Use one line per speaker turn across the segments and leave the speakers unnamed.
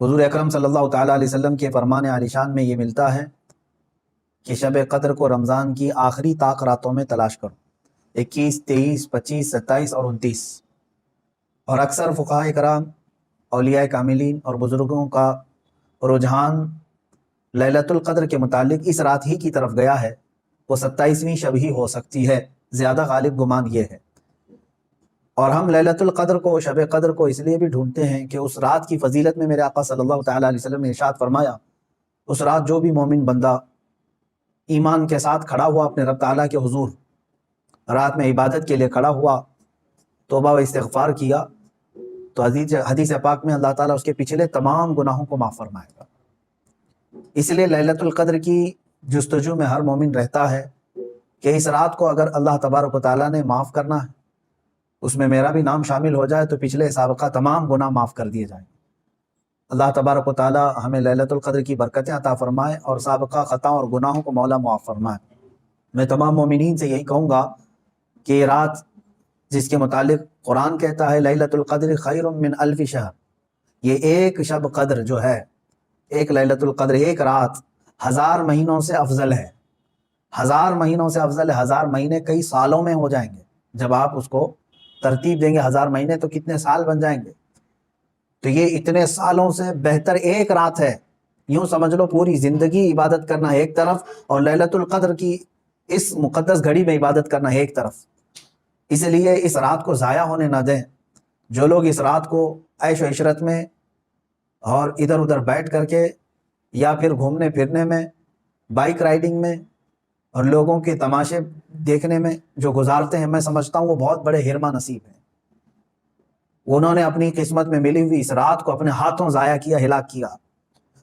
حضور اکرم صلی اللہ تعالیٰ علیہ وسلم کے فرمان عالیشان میں یہ ملتا ہے کہ شب قدر کو رمضان کی آخری طاق راتوں میں تلاش کرو، 21، 23، 25، 27 اور 29۔ اور اکثر فقہاء کرام، اولیاء کاملین اور بزرگوں کا رجحان لیلۃ القدر کے متعلق اس رات ہی کی طرف گیا ہے، وہ 27ویں شب ہی ہو سکتی ہے، زیادہ غالب گمان یہ ہے۔ اور ہم لیلۃ القدر کو، شب قدر کو اس لیے بھی ڈھونڈتے ہیں کہ اس رات کی فضیلت میں میرے آقا صلی اللہ تعالیٰ علیہ وسلم نے ارشاد فرمایا، اس رات جو بھی مومن بندہ ایمان کے ساتھ کھڑا ہوا اپنے رب تعالیٰ کے حضور، رات میں عبادت کے لیے کھڑا ہوا، توبہ و استغفار کیا، تو حدیث پاک میں اللہ تعالیٰ اس کے پچھلے تمام گناہوں کو معاف فرمائے گا۔ اس لیے لیلۃ القدر کی جستجو میں ہر مومن رہتا ہے کہ اس رات کو اگر اللہ تبارک و تعالیٰ نے معاف کرنا ہے، اس میں میرا بھی نام شامل ہو جائے تو پچھلے سابقہ تمام گناہ معاف کر دیے جائیں۔ اللہ تبارک و تعالیٰ ہمیں لیلۃ القدر کی برکتیں عطا فرمائے اور سابقہ خطا اور گناہوں کو مولا معاف فرمائے۔ میں تمام مومنین سے یہی کہوں گا کہ یہ رات جس کے متعلق قرآن کہتا ہے لیلۃ القدر خیر من الف شہر، یہ ایک شب قدر جو ہے، ایک لیلۃ القدر، ایک رات 1000 مہینوں سے افضل ہے، 1000 مہینوں سے افضل ہے۔ 1000 مہینے کئی سالوں میں ہو جائیں گے، جب آپ اس کو ترتیب دیں گے 1000 مہینے تو کتنے سال بن جائیں گے۔ تو یہ اتنے سالوں سے بہتر ایک رات ہے، یوں سمجھ لو پوری زندگی عبادت کرنا ایک طرف اور لیلۃ القدر کی اس مقدس گھڑی میں عبادت کرنا ایک طرف۔ اس لیے اس رات کو ضائع ہونے نہ دیں۔ جو لوگ اس رات کو عیش و عشرت میں اور ادھر ادھر بیٹھ کر کے یا پھر گھومنے پھرنے میں، بائک رائڈنگ میں اور لوگوں کے تماشے دیکھنے میں جو گزارتے ہیں، میں سمجھتا ہوں وہ بہت بڑے حرمہ نصیب ہیں۔ انہوں نے اپنی قسمت میں ملی ہوئی اس رات کو اپنے ہاتھوں ضائع کیا، ہلاک کیا۔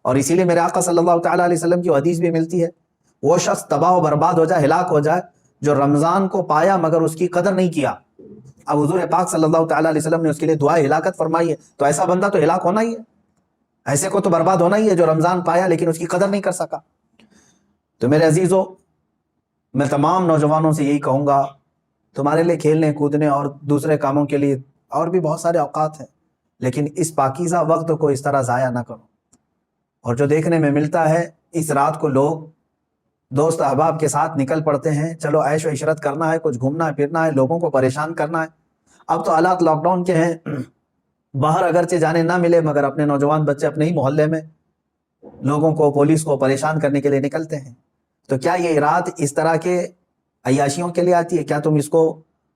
اور اسی لیے میرے آقا صلی اللہ تعالیٰ علیہ وسلم کی حدیث بھی ملتی ہے، وہ شخص تباہ و برباد ہو جائے، ہلاک ہو جائے جو رمضان کو پایا مگر اس کی قدر نہیں کیا۔ اب حضور پاک صلی اللہ تعالیٰ علیہ وسلم نے اس کے لیے دعا ہلاکت فرمائی ہے، تو ایسا بندہ تو ہلاک ہونا ہی ہے، ایسے کو تو برباد ہونا ہی ہے جو رمضان پایا لیکن اس کی قدر نہیں کر سکا۔ تو میرے عزیزو، میں تمام نوجوانوں سے یہی کہوں گا، تمہارے لیے کھیلنے کودنے اور دوسرے کاموں کے لیے اور بھی بہت سارے اوقات ہیں، لیکن اس پاکیزہ وقت کو اس طرح ضائع نہ کرو۔ اور جو دیکھنے میں ملتا ہے، اس رات کو لوگ دوست احباب کے ساتھ نکل پڑتے ہیں، چلو عیش و عشرت کرنا ہے، کچھ گھومنا پھرنا ہے، لوگوں کو پریشان کرنا ہے۔ اب تو حالات لاک ڈاؤن کے ہیں، باہر اگرچہ جانے نہ ملے مگر اپنے نوجوان بچے اپنے ہی محلے میں لوگوں کو، پولیس کو پریشان کرنے کے لیے نکلتے ہیں۔ تو کیا یہ رات اس طرح کے عیاشیوں کے لیے آتی ہے؟ کیا تم اس کو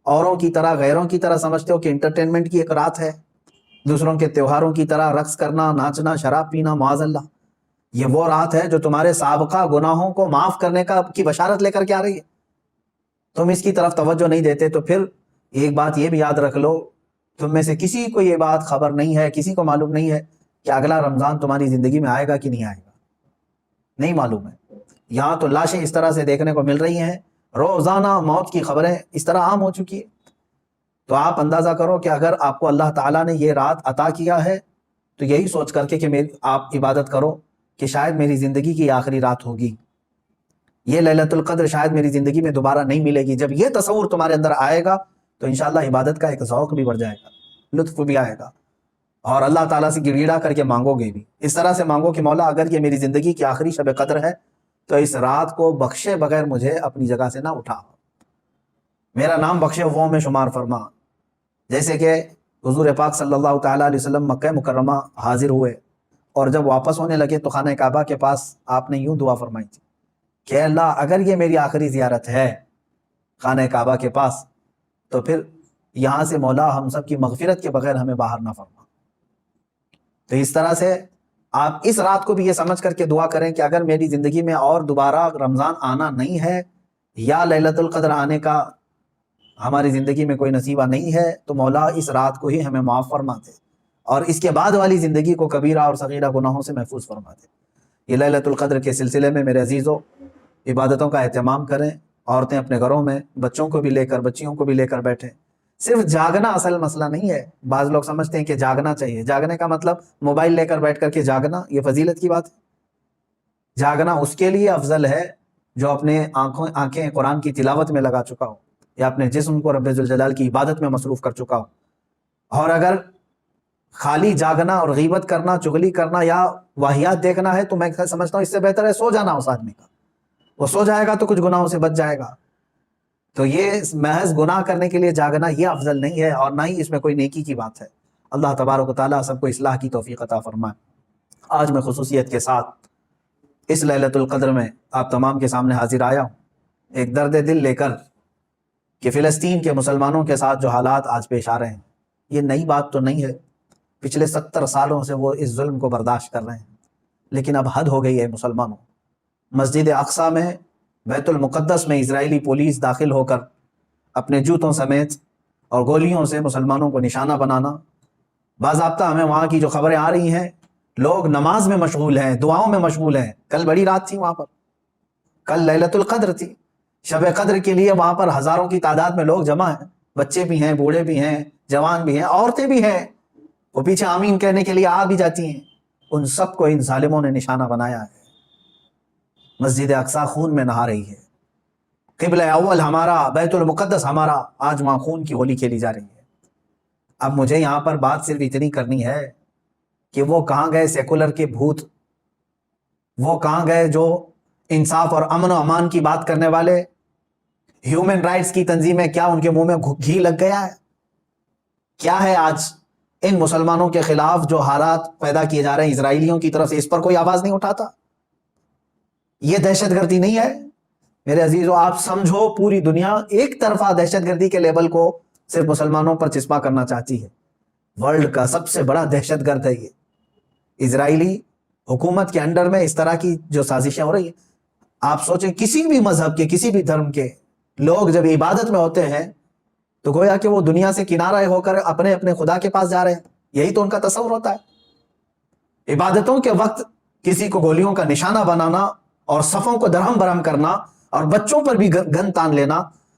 اوروں کی طرح، غیروں کی طرح سمجھتے ہو کہ انٹرٹینمنٹ کی ایک رات ہے، دوسروں کے تہواروں کی طرح رقص کرنا، ناچنا، شراب پینا؟ معاذ اللہ، یہ وہ رات ہے جو تمہارے سابقہ گناہوں کو معاف کرنے کی بشارت لے کر کے آ رہی ہے۔ تم اس کی طرف توجہ نہیں دیتے، تو پھر ایک بات یہ بھی یاد رکھ لو، تم میں سے کسی کو یہ بات خبر نہیں ہے، کسی کو معلوم نہیں ہے کہ اگلا رمضان تمہاری زندگی میں آئے گا کہ نہیں آئے گا، نہیں معلوم ہے۔ یہاں تو لاشیں اس طرح سے دیکھنے کو مل رہی ہیں، روزانہ موت کی خبریں اس طرح عام ہو چکی ہے۔ تو آپ اندازہ کرو کہ اگر آپ کو اللہ تعالیٰ نے یہ رات عطا کیا ہے تو یہی سوچ کر کے کہ آپ عبادت کرو کہ شاید میری زندگی کی آخری رات ہوگی، یہ لیلۃ القدر شاید میری زندگی میں دوبارہ نہیں ملے گی۔ جب یہ تصور تمہارے اندر آئے گا تو انشاءاللہ عبادت کا ایک ذوق بھی بڑھ جائے گا، لطف بھی آئے گا، اور اللہ تعالیٰ سے گڑ گڑا کر کے مانگو گے بھی۔ اس طرح سے مانگو کہ مولا اگر یہ میری زندگی کی آخری شب قدر ہے تو اس رات کو بخشے بغیر مجھے اپنی جگہ سے نہ اٹھا، میرا نام بخشے وہ میں شمار فرما۔ جیسے کہ حضور پاک صلی اللہ تعالیٰ علیہ وسلم مکہ مکرمہ حاضر ہوئے اور جب واپس ہونے لگے تو خانہ کعبہ کے پاس آپ نے یوں دعا فرمائی تھی کہ اللہ اگر یہ میری آخری زیارت ہے خانہ کعبہ کے پاس تو پھر یہاں سے مولا ہم سب کی مغفرت کے بغیر ہمیں باہر نہ فرما۔ تو اس طرح سے آپ اس رات کو بھی یہ سمجھ کر کے دعا کریں کہ اگر میری زندگی میں اور دوبارہ رمضان آنا نہیں ہے یا لیلۃ القدر آنے کا ہماری زندگی میں کوئی نصیبہ نہیں ہے تو مولا اس رات کو ہی ہمیں معاف فرما دے اور اس کے بعد والی زندگی کو کبیرہ اور صغیرہ گناہوں سے محفوظ فرما دے۔ یہ لیلۃ القدر کے سلسلے میں میرے عزیزوں عبادتوں کا اہتمام کریں، عورتیں اپنے گھروں میں بچوں کو بھی لے کر، بچیوں کو بھی لے کر بیٹھیں۔ صرف جاگنا اصل مسئلہ نہیں ہے، بعض لوگ سمجھتے ہیں کہ جاگنا چاہیے، جاگنے کا مطلب موبائل لے کر بیٹھ کر کے جاگنا، یہ فضیلت کی بات ہے۔ جاگنا اس کے لیے افضل ہے جو اپنے آنکھیں قرآن کی تلاوت میں لگا چکا ہو یا اپنے جسم کو رب ذوالجلال کی عبادت میں مصروف کر چکا ہو۔ اور اگر خالی جاگنا اور غیبت کرنا، چغلی کرنا یا واہیات دیکھنا ہے تو میں سمجھتا ہوں اس سے بہتر ہے سو جانا اس آدمی کا، وہ سو جائے گا تو کچھ گناہوں سے بچ جائے گا۔ تو یہ محض گناہ کرنے کے لیے جاگنا یہ افضل نہیں ہے، اور نہ ہی اس میں کوئی نیکی کی بات ہے۔ اللہ تبارک و تعالیٰ سب کو اصلاح کی توفیق عطا فرمائے۔ آج میں خصوصیت کے ساتھ اس لیلۃ القدر میں آپ تمام کے سامنے حاضر آیا ہوں ایک درد دل لے کر کہ فلسطین کے مسلمانوں کے ساتھ جو حالات آج پیش آ رہے ہیں، یہ نئی بات تو نہیں ہے، پچھلے 70 سالوں سے وہ اس ظلم کو برداشت کر رہے ہیں، لیکن اب حد ہو گئی ہے مسلمانوں۔ مسجد اقصیٰ میں، بیت المقدس میں اسرائیلی پولیس داخل ہو کر اپنے جوتوں سمیت اور گولیوں سے مسلمانوں کو نشانہ بنانا، باضابطہ ہمیں وہاں کی جو خبریں آ رہی ہیں، لوگ نماز میں مشغول ہیں، دعاؤں میں مشغول ہیں۔ کل بڑی رات تھی وہاں پر، کل لیلۃ القدر تھی، شب قدر کے لیے وہاں پر ہزاروں کی تعداد میں لوگ جمع ہیں، بچے بھی ہیں، بوڑھے بھی ہیں، جوان بھی ہیں، عورتیں بھی ہیں، وہ پیچھے آمین کہنے کے لیے آ بھی جاتی ہیں۔ ان سب کو ان ظالموں نے نشانہ بنایا ہے۔ مسجد اقصیٰ خون میں نہا رہی ہے، قبلہ اول ہمارا، بیت المقدس ہمارا، آج وہاں خون کی ہولی کھیلی جا رہی ہے۔ اب مجھے یہاں پر بات صرف اتنی کرنی ہے کہ وہ کہاں گئے سیکولر کے بھوت، وہ کہاں گئے جو انصاف اور امن و امان کی بات کرنے والے، ہیومن رائٹس کی تنظیمیں، کیا ان کے منہ میں گھی لگ گیا ہے؟ کیا ہے آج ان مسلمانوں کے خلاف جو حالات پیدا کیے جا رہے ہیں اسرائیلیوں کی طرف سے، اس پر کوئی آواز نہیں اٹھاتا؟ یہ دہشت گردی نہیں ہے میرے عزیزو؟ آپ سمجھو پوری دنیا ایک طرفہ دہشت گردی کے لیبل کو صرف مسلمانوں پر چسپاں کرنا چاہتی ہے۔ ورلڈ کا سب سے بڑا دہشت گرد ہے یہ اسرائیلی حکومت کے انڈر میں اس طرح کی جو سازشیں ہو رہی ہیں۔ آپ سوچیں کسی بھی مذہب کے، کسی بھی دھرم کے لوگ جب عبادت میں ہوتے ہیں تو گویا کہ وہ دنیا سے کنارہ ہو کر اپنے اپنے خدا کے پاس جا رہے ہیں، یہی تو ان کا تصور ہوتا ہے۔ عبادتوں کے وقت کسی کو گولیوں کا نشانہ بنانا اور صفوں کو درہم برہم کرنا اور بچوں پر بھی گن تان لینا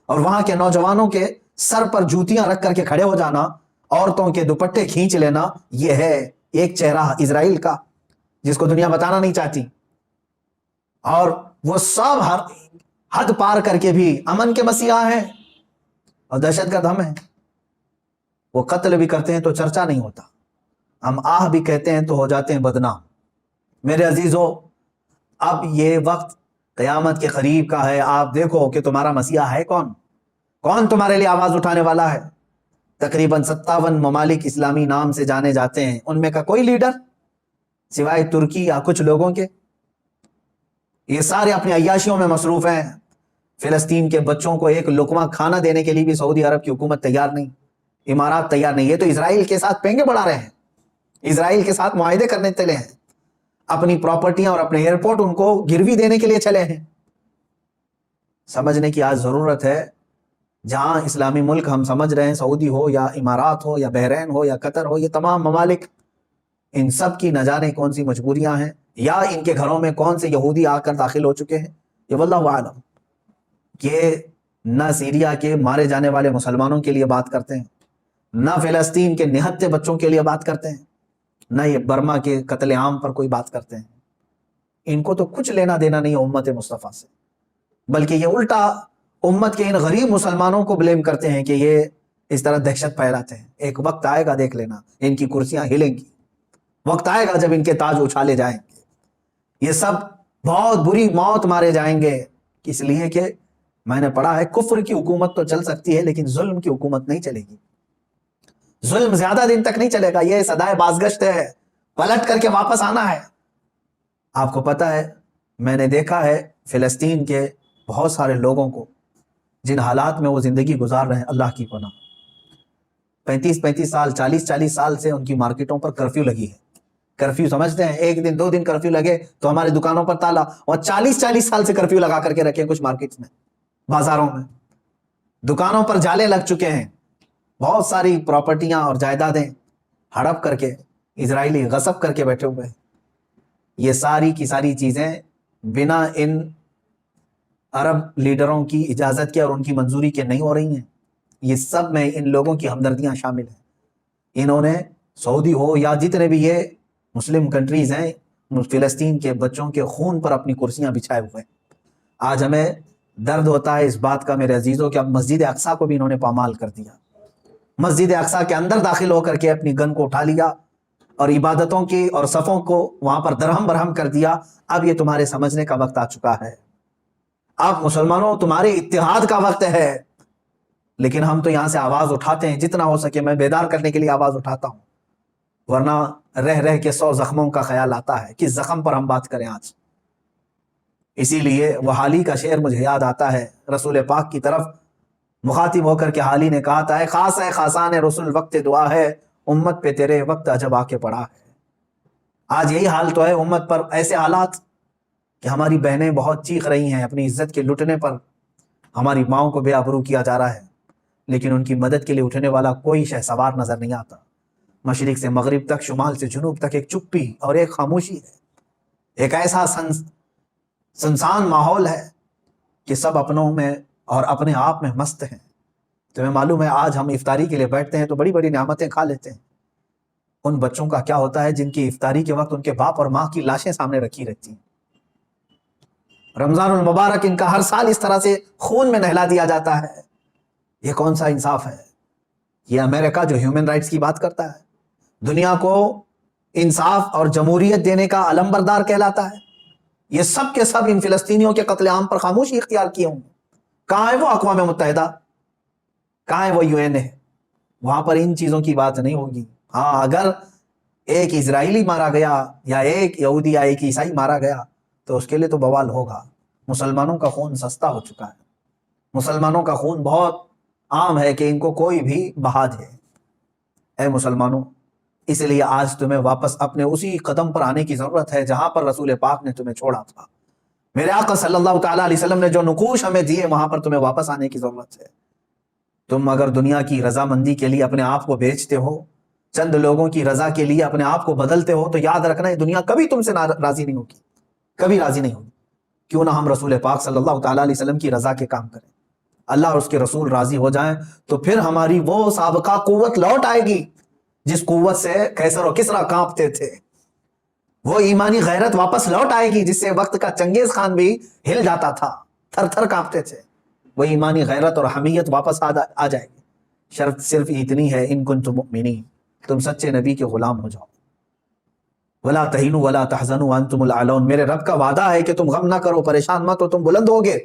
اور وہاں کے نوجوانوں کے سر پر جوتیاں رکھ کر کے کھڑے ہو جانا، عورتوں کے دوپٹے کھینچ لینا، یہ ہے ایک چہرہ اسرائیل کا جس کو دنیا بتانا نہیں چاہتی۔ اور وہ سب ہر حد پار کر کے بھی امن کے مسیحا ہیں اور دہشت گرد ہم ہیں۔ وہ قتل بھی کرتے ہیں تو چرچا نہیں ہوتا، ہم آہ بھی کہتے ہیں تو ہو جاتے ہیں بدنام۔ میرے عزیزو، اب یہ وقت قیامت کے قریب کا ہے۔ آپ دیکھو کہ تمہارا مسیحا ہے کون، کون تمہارے لیے آواز اٹھانے والا ہے۔ تقریباً 57 ممالک اسلامی نام سے جانے جاتے ہیں، ان میں کا کوئی لیڈر سوائے ترکی یا کچھ لوگوں کے؟ یہ سارے اپنی عیاشیوں میں مصروف ہیں۔ فلسطین کے بچوں کو ایک لقمہ کھانا دینے کے لیے بھی سعودی عرب کی حکومت تیار نہیں، امارات تیار نہیں۔ یہ تو اسرائیل کے ساتھ پینگے بڑھا رہے ہیں، اسرائیل کے ساتھ معاہدے کرنے چلے ہیں، اپنی پراپرٹیاں اور اپنے ایئرپورٹ ان کو گروی دینے کے لیے چلے ہیں۔ سمجھنے کی آج ضرورت ہے، جہاں اسلامی ملک ہم سمجھ رہے ہیں، سعودی ہو یا امارات ہو یا بحرین ہو یا قطر ہو، یہ تمام ممالک، ان سب کی نہ جانے کون سی مجبوریاں ہیں، یا ان کے گھروں میں کون سے یہودی آ کر داخل ہو چکے ہیں، یہ واللہ اعلم۔ کہ نہ سیریا کے مارے جانے والے مسلمانوں کے لیے بات کرتے ہیں، نہ فلسطین کے نہتے بچوں کے لیے بات کرتے ہیں، نہ یہ برما کے قتل عام پر کوئی بات کرتے ہیں۔ ان کو تو کچھ لینا دینا نہیں ہے امت مصطفیٰ سے، بلکہ یہ الٹا امت کے ان غریب مسلمانوں کو بلیم کرتے ہیں کہ یہ اس طرح دہشت پھیلاتے ہیں۔ ایک وقت آئے گا، دیکھ لینا، ان کی کرسیاں ہلیں گی، وقت آئے گا جب ان کے تاج اچھالے جائیں گے، یہ سب بہت بری موت مارے جائیں گے۔ اس لیے کہ میں نے پڑھا ہے کفر کی حکومت تو چل سکتی ہے لیکن ظلم کی حکومت نہیں چلے گی، ظلم زیادہ دن تک نہیں چلے گا، یہ صدائے بازگشت ہے، پلٹ کر کے واپس آنا ہے۔ آپ کو پتہ ہے، میں نے دیکھا ہے فلسطین کے بہت سارے لوگوں کو جن حالات میں وہ زندگی گزار رہے ہیں، اللہ کی پناہ، 35 سال، 40 سال سے ان کی مارکیٹوں پر کرفیو لگی ہے۔ کرفیو سمجھتے ہیں ایک دن 2 دن کرفیو لگے تو ہماری دکانوں پر تالا، اور 40 سال سے کرفیو لگا کر کے رکھے کچھ مارکیٹس میں، بازاروں میں، دکانوں پر جالے لگ چکے ہیں، بہت ساری پراپرٹیاں اور جائیدادیں ہڑپ کر کے اسرائیلی غصب کر کے بیٹھے ہوئے ہیں۔ یہ ساری کی ساری چیزیں بنا ان عرب لیڈروں کی اجازت کے اور ان کی منظوری کے نہیں ہو رہی ہیں، یہ سب میں ان لوگوں کی ہمدردیاں شامل ہیں۔ انہوں نے سعودی ہو یا جتنے بھی یہ مسلم کنٹریز ہیں، فلسطین کے بچوں کے خون پر اپنی کرسیاں بچھائے ہوئے ہیں۔ آج ہمیں درد ہوتا ہے اس بات کا میرے عزیزوں کہ اب مسجد اقصیٰ کو بھی انہوں نے پامال کر دیا، مسجد اقصیٰ کے اندر داخل ہو کر کے اپنی گن کو اٹھا لیا اور عبادتوں کی اور صفوں کو وہاں پر درہم برہم کر دیا. اب یہ تمہارے سمجھنے کا وقت آ چکا ہے. اب مسلمانوں تمہارے اتحاد کا وقت ہے. لیکن ہم تو یہاں سے آواز اٹھاتے ہیں، جتنا ہو سکے میں بیدار کرنے کے لیے آواز اٹھاتا ہوں، ورنہ رہ رہ کے 100 زخموں کا خیال آتا ہے. کس زخم پر ہم بات کریں آج؟ اسی لیے وہ حالی کا شعر مجھے یاد آتا ہے. رسول پاک کی طرف مخاطب ہو کر کے حالی نے کہا تھا، خاص ہے خاصان رسول وقت دعا ہے، امت پہ تیرے وقت عجب آ کے پڑا ہے. آج یہی حال تو ہے امت پر. ایسے حالات کہ ہماری بہنیں بہت چیخ رہی ہیں اپنی عزت کے لٹنے پر، ہماری ماؤں کو بے آبرو کیا جا رہا ہے، لیکن ان کی مدد کے لیے اٹھنے والا کوئی شہ سوار نظر نہیں آتا. مشرق سے مغرب تک، شمال سے جنوب تک ایک چپی اور ایک خاموشی ہے. ایک ایسا سنسان ماحول ہے کہ سب اپنوں میں اور اپنے آپ میں مست ہیں. تمہیں معلوم ہے آج ہم افطاری کے لیے بیٹھتے ہیں تو بڑی بڑی نعمتیں کھا لیتے ہیں. ان بچوں کا کیا ہوتا ہے جن کی افطاری کے وقت ان کے باپ اور ماں کی لاشیں سامنے رکھی رہتی ہیں. رمضان المبارک ان کا ہر سال اس طرح سے خون میں نہلا دیا جاتا ہے. یہ کون سا انصاف ہے؟ یہ امریکہ جو ہیومن رائٹس کی بات کرتا ہے، دنیا کو انصاف اور جمہوریت دینے کا علم بردار کہلاتا ہے، یہ سب کے سب ان فلسطینیوں کے قتل عام پر خاموشی اختیار کیے ہوں. کہاں ہے وہ اقوام متحدہ؟ کہاں ہے وہ UN ہے؟ وہاں پر ان چیزوں کی بات نہیں ہوگی. ہاں اگر ایک اسرائیلی مارا گیا یا ایک یہودی یا ایک عیسائی مارا گیا تو اس کے لیے تو بوال ہوگا. مسلمانوں کا خون سستا ہو چکا ہے، مسلمانوں کا خون بہت عام ہے کہ ان کو کوئی بھی بہا دے. اے مسلمانوں، اس لیے آج تمہیں واپس اپنے اسی قدم پر آنے کی ضرورت ہے جہاں پر رسول پاک نے تمہیں چھوڑا تھا. میرے آقا صلی اللہ تعالیٰ علیہ وسلم نے جو نقوش ہمیں دیے وہاں پر تمہیں واپس آنے کی ضرورت ہے. تم اگر دنیا کی رضامندی کے لیے اپنے آپ کو بیچتے ہو، چند لوگوں کی رضا کے لیے اپنے آپ کو بدلتے ہو، تو یاد رکھنا ہے دنیا کبھی تم سے راضی نہیں ہوگی، کبھی راضی نہیں ہوگی. کیوں نہ ہم رسول پاک صلی اللہ تعالیٰ علیہ وسلم کی رضا کے کام کریں، اللہ اور اس کے رسول راضی ہو جائیں، تو پھر ہماری وہ سابقہ قوت لوٹ آئے گی جس قوت سے قیصر و کسریٰ کانپتے تھے. وہ ایمانی غیرت واپس لوٹ آئے گی جس سے وقت کا چنگیز خان بھی ہل جاتا تھا، تھر تھر کانپتے تھے. وہ ایمانی غیرت اور حمیت واپس آ جائے گی. شرط صرف اتنی ہے، ان کنتم مؤمنین، تم سچے نبی کے غلام ہو جاؤ. ولا تہینوا ولا تحزنوا وانتم الاعلون. میرے رب کا وعدہ ہے کہ تم غم نہ کرو، پریشان مت ہو، تم بلند ہوگے،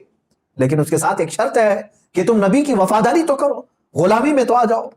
لیکن اس کے ساتھ ایک شرط ہے کہ تم نبی کی وفاداری تو کرو، غلامی میں تو آ جاؤ.